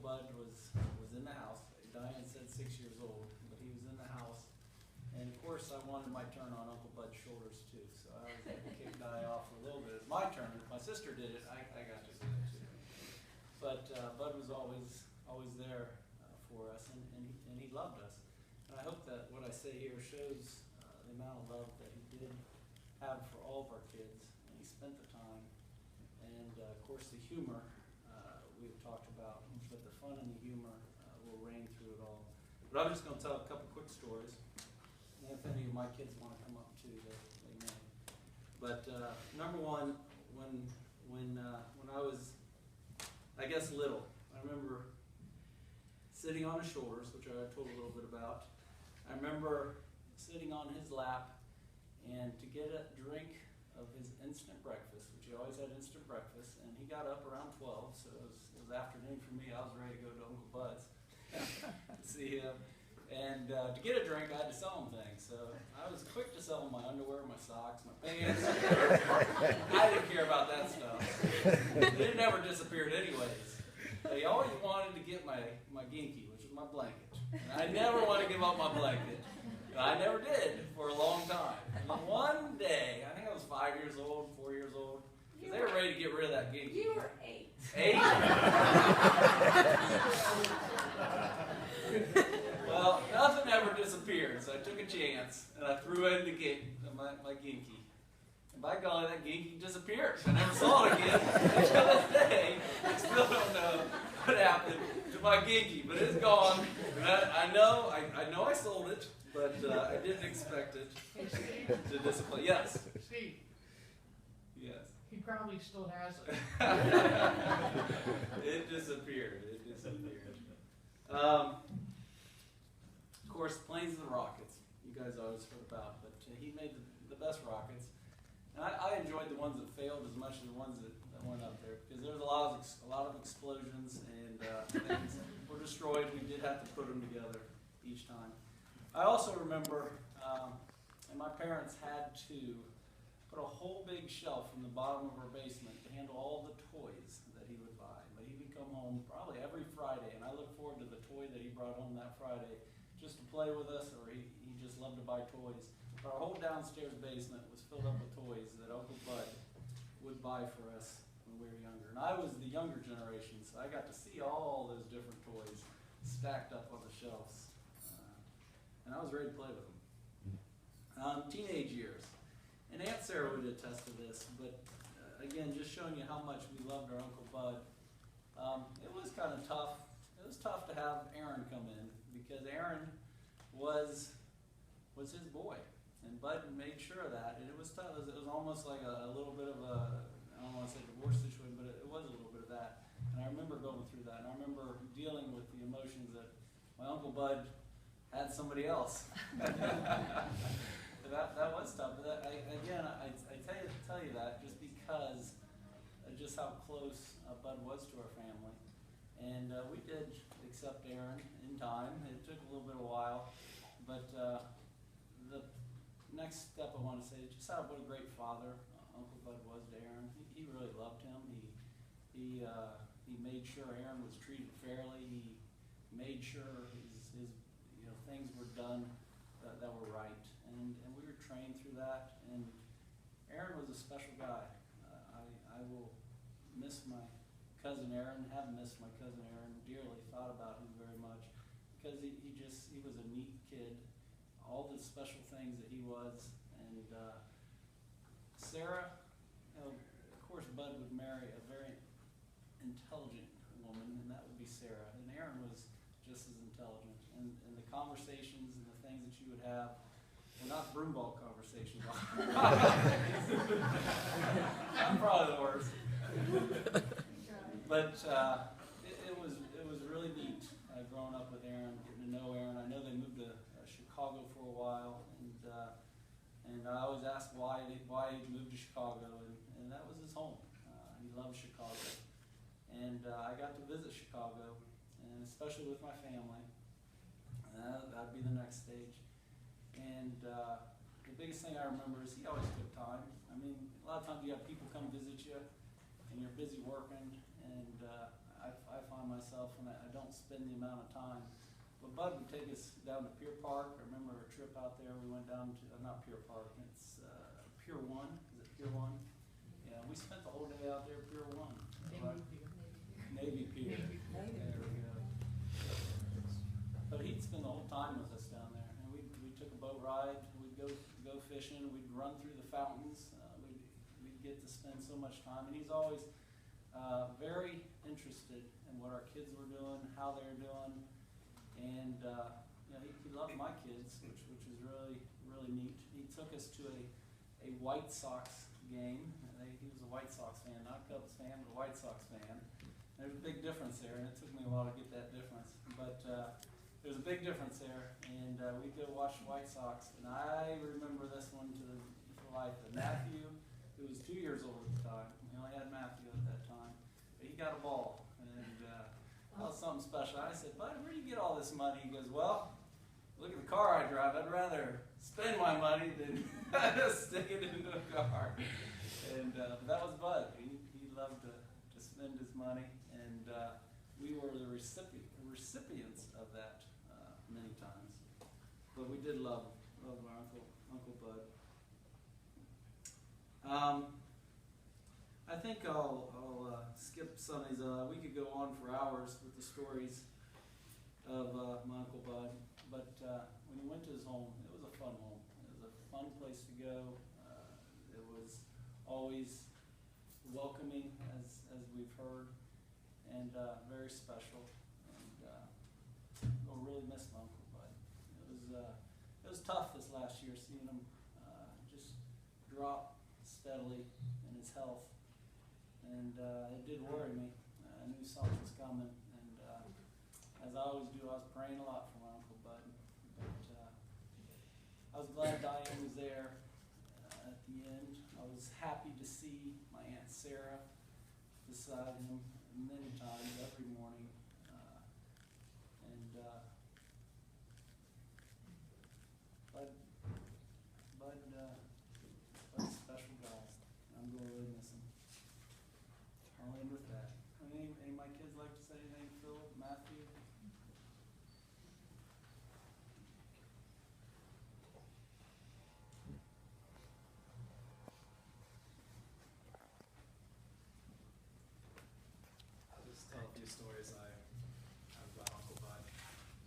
Bud was in the house. Diane said 6 years old, but he was in the house. And of course, I wanted my turn on Uncle Bud's shoulders too. So I was like, kick Di off for a little bit. It's my turn. If my sister did it, I got to do it too. But Bud was always there for us, and he loved us. And I hope that what I say here shows the amount of love that he did have for all of our kids, and he spent the time. And of course, the humor we've talked about, but the fun and the humor will reign through it all. But I'm just going to tell a couple quick stories. And if any of my kids want to come up too, they may. But number one, when I was, I guess, little, I remember sitting on his shoulders, which I told a little bit about. I remember sitting on his lap, and to get a drink of his instant breakfast, which he always had instant breakfast, and he got up around 12, so it was afternoon for me. I was ready to go to Uncle Bud's to see him. And to get a drink, I had to sell him things. So I was quick to sell him my underwear, my socks, my pants. I didn't care about that stuff. It never disappeared anyways. He always wanted to get my ginky, which is my blanket. And I never wanted to give up my blanket. And I never did for a long time. And then one day, I think I was 5 years old, 4 years old, because they were ready to get rid of that ginky. You were 8. 8? Well, nothing ever disappeared, so I took a chance, and I threw in my ginky. And by golly, that ginky disappeared. I never saw it again until this day. I still don't know what happened to my ginky, but it's gone. And I know I sold it, but I didn't expect it to disappear. Yes? Steve. Yes. He probably still has it. It disappeared. Of course, planes and rockets. You guys always heard about, but he made the best rockets. And I enjoyed the ones that failed as much as the ones that went up there, because there was a lot of explosions, and things were destroyed. We did have to put them together each time. I also remember, and my parents had to put a whole big shelf in the bottom of our basement to handle all the toys that he would buy. But he would come home probably every Friday, and I look forward to the toy that he brought home that Friday just to play with us, or he just loved to buy toys. Our whole downstairs basement was filled up with toys that Uncle Bud would buy for us when we were younger. And I was the younger generation, so I got to see all those different toys stacked up on the shelves. And I was ready to play with them. Teenage years. And Aunt Sarah would attest to this, but again, just showing you how much we loved our Uncle Bud. It was kind of tough. It was tough to have Aaron come in, because Aaron was his boy, and Bud made sure of that. And it was tough. It was almost like a little bit of a, I don't want to say divorce situation, but it was a little bit of that. And I remember going through that, and I remember dealing with the emotions that my Uncle Bud had somebody else. That was tough. But I tell you that just because of just how close Bud was to our family. And we did accept Aaron in time. It took a little bit of a while, but the next step I want to say is just what a great father Uncle Bud was to Aaron. He really loved him. He made sure Aaron was treated fairly. He made sure his things were done that were right, and we were trained through that. And Aaron was a special guy. I will miss my cousin Aaron, have missed my cousin Aaron dearly, thought about him very much, because he was a neat kid, all the special things that he was. And Sarah, of course Bud would marry a very intelligent woman, and that would be Sarah. And Aaron was just as intelligent, and the conversations and the things that you would have were not Brumbaugh conversations. I'm probably the worst. But it was really neat growing up with Aaron, getting to know Aaron. I know they moved to Chicago for a while, and I always asked why he moved to Chicago, and that was his home. He loved Chicago, and I got to visit Chicago, and especially with my family. That'd be the next stage. And the biggest thing I remember is he always took time. I mean, a lot of times you have people come visit you, and you're busy working, and I find by myself when I don't spend the amount of time. But Bud would take us down to Pier Park. I remember a trip out there. We went down to, not Pier Park, it's Pier 1. Is it Pier 1? Yeah, we spent the whole day out there at Pier 1. Right? Navy Pier. There we go. But he'd spend the whole time with us down there. And we took a boat ride. We'd go fishing. We'd run through the fountains. We'd get to spend so much time. And he's always very interested in what our kids were doing, how they were doing. And you know, he loved my kids, which is really neat. He took us to a White Sox game. He was a White Sox fan, not a Cubs fan, but a White Sox fan. There's a big difference there, and it took me a while to get that difference. But there's a big difference there, and we'd go watch the White Sox. And I remember this one to the life. And Matthew, who was 2 years old at the time, we only had Matthew at that time, but he got a ball. That was something special. I said, Bud, where do you get all this money? He goes, well, look at the car I drive. I'd rather spend my money than stick it into a car. And that was Bud. He loved to spend his money, and we were the recipients of that many times. But we did love our Uncle Bud. I think I'll skip Sundays. We could go on for hours with the stories of my Uncle Bud. But when he went to his home, it was a fun home. It was a fun place to go. It was always welcoming, as we've heard, and very special. And I'll really miss my Uncle Bud. It was tough this last year seeing him just drop steadily in his health. And it did worry me. I knew something was coming, and as I always do, I was praying a lot for my Uncle Bud. But I was glad Diane was there at the end. I was happy to see my Aunt Sarah beside him many times, every morning. Bud's a special guy. I'm going to really miss him. I'll end with that. Any of my kids like to say anything? Philip, Matthew? I'll just tell a few stories I have about Uncle Bud.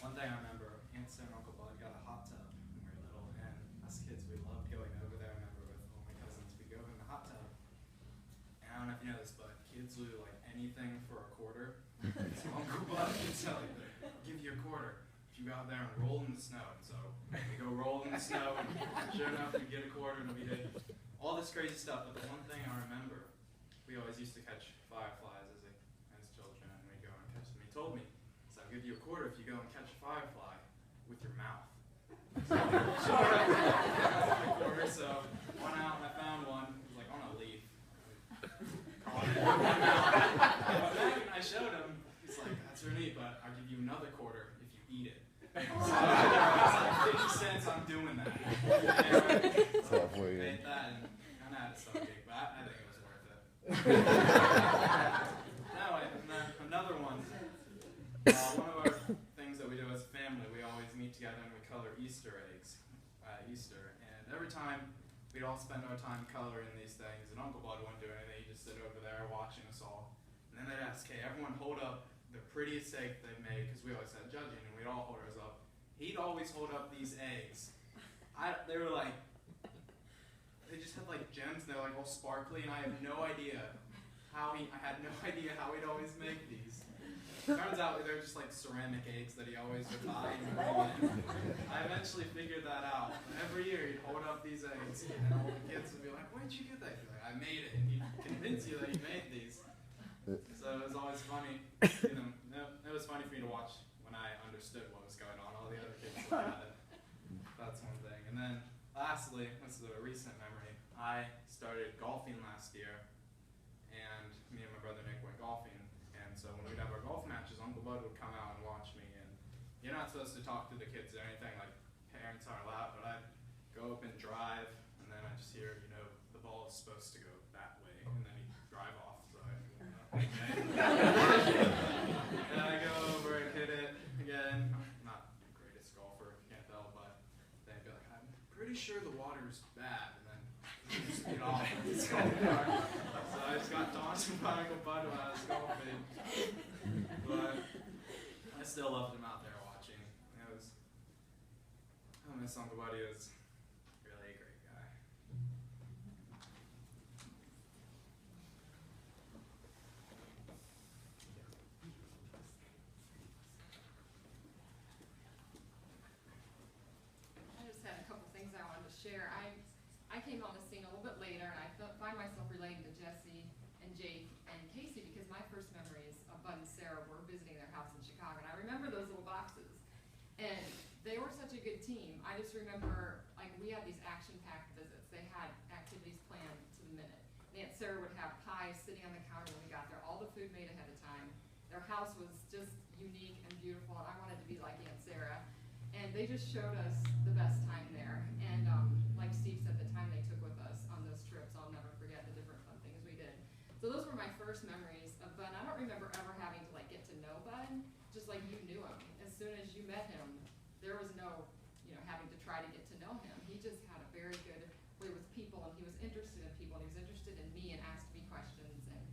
One thing I remember, Aunt Sarah and Uncle Bud got a hot tub when we were little, and us kids, we loved going over there. I remember with all my cousins, we go in the hot tub. And I don't know if you know this, but kids will do like anything for a quarter. So Uncle Bud can tell you, give you a quarter if you go out there and roll in the snow. So we go roll in the snow, and sure enough, we get a quarter, and we did all this crazy stuff. But the one thing I remember, we always used to catch fireflies as children, and we'd go and catch them. He told me, so I'll give you a quarter if you go and catch a firefly with your mouth. So so went out and I found one. It was like on a leaf. Caught it. And I showed him. He's like, that's really neat, but I'll give you another quarter if you eat it. So it's like 50 cents. I'm doing that. So I ate that and kind of had a stomach, but I think it was worth it. Another one. One of our things that we do as a family, we always meet together and we color Easter eggs at Easter. And every time we'd all spend our time coloring these things, and Uncle Bud wouldn't do anything. He'd just sit over there watching us all. And then they'd ask, hey, everyone hold up the prettiest egg they've made, because we always had judging, and we'd all hold ours up. He'd always hold up these eggs. They were like, they just had like gems, they're like all sparkly, and I have no idea how he'd always make these. Turns out they're just like ceramic eggs that he always would buy and bring in. I eventually figured that out. Every year he'd hold up these eggs, and all the kids would be like, where'd you get that? He'd be like, I made it. And he'd convince you that he made these. So it was always funny. It was funny for me to watch when I understood what was going on. All the other kids looked at it. That's one thing. And then lastly, this is a recent memory. I started golfing last year, and me and my brother Nick went golfing. And so when we'd have our golf matches, Uncle Bud would come out and watch me. And you're not supposed to talk to the kids or anything, like parents aren't allowed, but I'd go up and drive, and then I just hear, the ball is supposed to go that way, and then he'd drive off. So I, I still loved him out there watching. It was, I miss Uncle Buddy. He was really a great guy. I just had a couple things I wanted to share. I came on the scene a little bit later, and I find myself relating to Jesse and Jake and Casey because my first memories of Bud and Sarah were visiting their house in Chicago, and I remember those little boxes. And they were such a good team. I just remember, like, we had these action-packed visits. They had activities planned to the minute. And Aunt Sarah would have pies sitting on the counter when we got there, all the food made ahead of time. Their house was just unique and beautiful, and I wanted to be like Aunt Sarah. And they just showed us the best time there. And like Steve said, the time they took with us on those trips, I'll never forget the different fun things we did. So those were my first memories of Bud. I don't remember ever having to like get to know Bud, just like you knew him. As soon as you met him, there was no, having to try to get to know him. He just had a very good way with people, and he was interested in people, and he was interested in me and asked me questions, and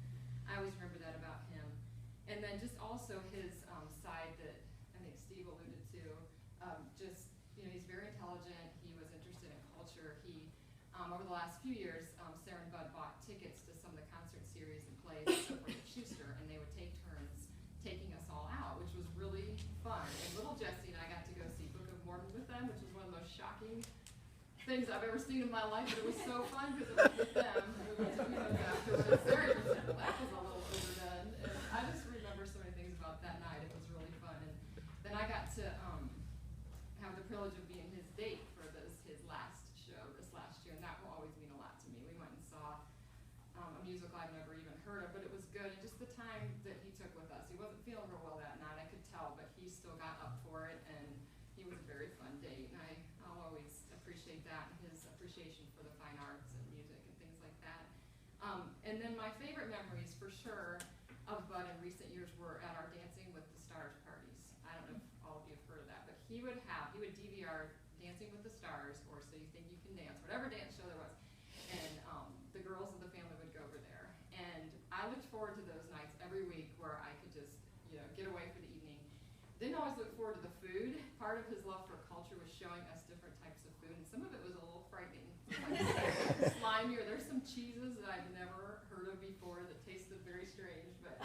I always remember that about him. And then just also his side that I think Steve alluded to, he's very intelligent. He was interested in culture. He, over the last few years, Sarah and Bud bought tickets to some of the concert series and plays at Schuster, and they would take turns taking us all out, which was really fun. And little Jesse and I got to go see Book of Mormon with them, which was one of the most shocking things I've ever seen in my life, but it was so fun because it was with them. We went to those afterwards. Sarah even said, well, that was a little overdone. And I just remember so many things about that night. It was really fun. And then I got to have the privilege of being his date for his last show this last year, and that will always mean a lot to me. We went and saw a musical I've never even heard of, but it was good. And just the time that he took with us. He wasn't feeling real well that night, I could tell, but he still got up for it, and he was a very fun date. And I'll always appreciate that, and his appreciation for the fine arts and music and things like that. And then my favorite memories, for sure, of Bud in recent years were at our Dancing with the Stars parties. I don't know if all of you have heard of that, but he would DVR Dancing with the Stars, or So You Think You Can Dance, whatever dance show there was, and the girls of the family would go over there. And I looked forward to those nights every week where I could just, get away for the evening. Didn't always look forward to the food. Part of his love for culture was showing us different types of food, and some of it was a little frightening. Like slimier. There's some cheeses that I've never heard of before that tasted very strange, but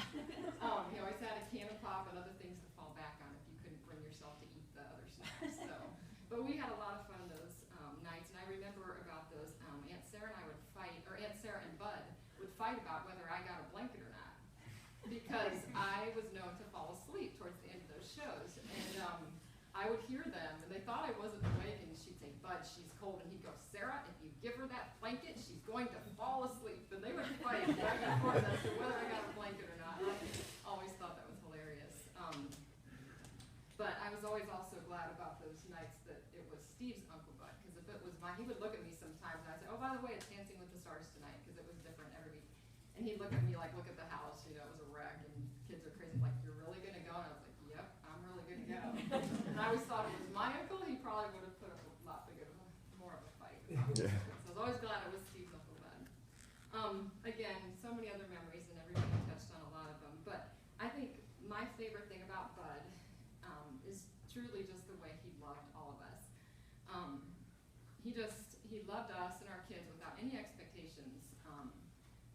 he always had a can of pop and other things to fall back on if you couldn't bring yourself to eat the other snacks. But we had a lot of fun those nights, and I remember about those. Aunt Sarah and I would fight, or Aunt Sarah and Bud would fight about whether I got a blanket or not, because I was known to fall asleep towards the end of those shows, and I would hear them, and they thought I wasn't awake, and she'd say, Bud, she's cold, and he'd go, Sarah, if you give her that blanket, she's going to fall asleep. And they would fight back and forth as to whether I got a blanket or not. I always thought that was hilarious. But I was always also glad about those nights that it was Steve's Uncle Bud, because if it was mine, he would look at me sometimes, and I'd say, oh, by the way, it's Dancing with the Stars tonight, because it was different every week. And he'd look at me like, look at the house, it was a wreck, and kids are crazy, like, you're really going to go? And I was like, yep, I'm really going to go. And I always thought it was my uncle, he probably would have put up a lot more of a fight. So I was always glad it was Steve's Uncle Bud. Again, so many other memories, and everybody touched on a lot of them, but I think my favorite thing about Bud is truly just the way he loved all of us. He loved us and our kids without any expectations.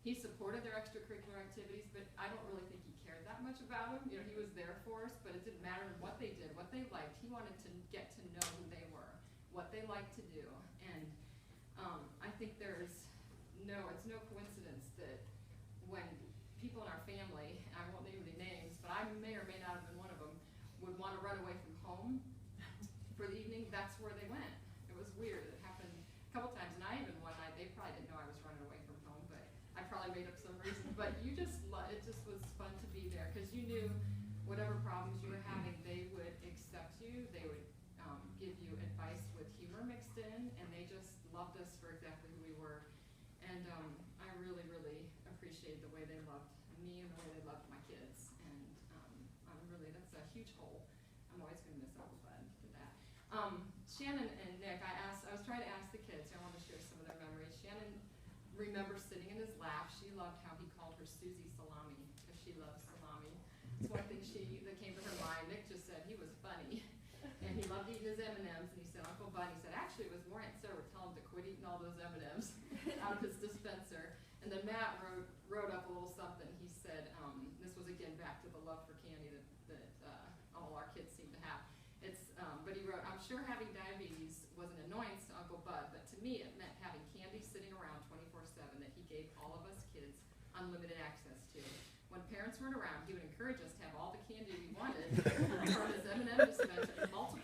He supported their extracurricular activities, but I don't really think he cared that much about them. He was there for us, but it didn't matter what they did, what they liked. He wanted to get to know who they were, what they liked to do. And I think it's no coincidence that when people in our family, and I won't name any names, but I may or may not have been one of them, would want to run away from home for the evening, that's where they went. It was weird. It happened a couple times, and I even one night, they probably didn't know I was running away from home, but I probably made up some reason. But it just was fun to be there, because you knew whatever problems you were having, they would accept you. They would give you advice with humor mixed in, and they just loved us for exactly who we were. And I really, really appreciate the way they loved me and the way they loved my kids. And that's a huge hole. I'm always going to miss Uncle Bud for that. Shannon and Nick, I was trying to ask the kids, I want to share some of their memories. Shannon remembers sitting in his lap. She loved how he called her Susie Salami, because she loves salami. It's one thing that came to her mind. Nick just love for candy that all our kids seem to have. But he wrote, I'm sure having diabetes was an annoyance to Uncle Bud, but to me it meant having candy sitting around 24/7 that he gave all of us kids unlimited access to. When parents weren't around, he would encourage us to have all the candy we wanted from his M&M dispenser and multiple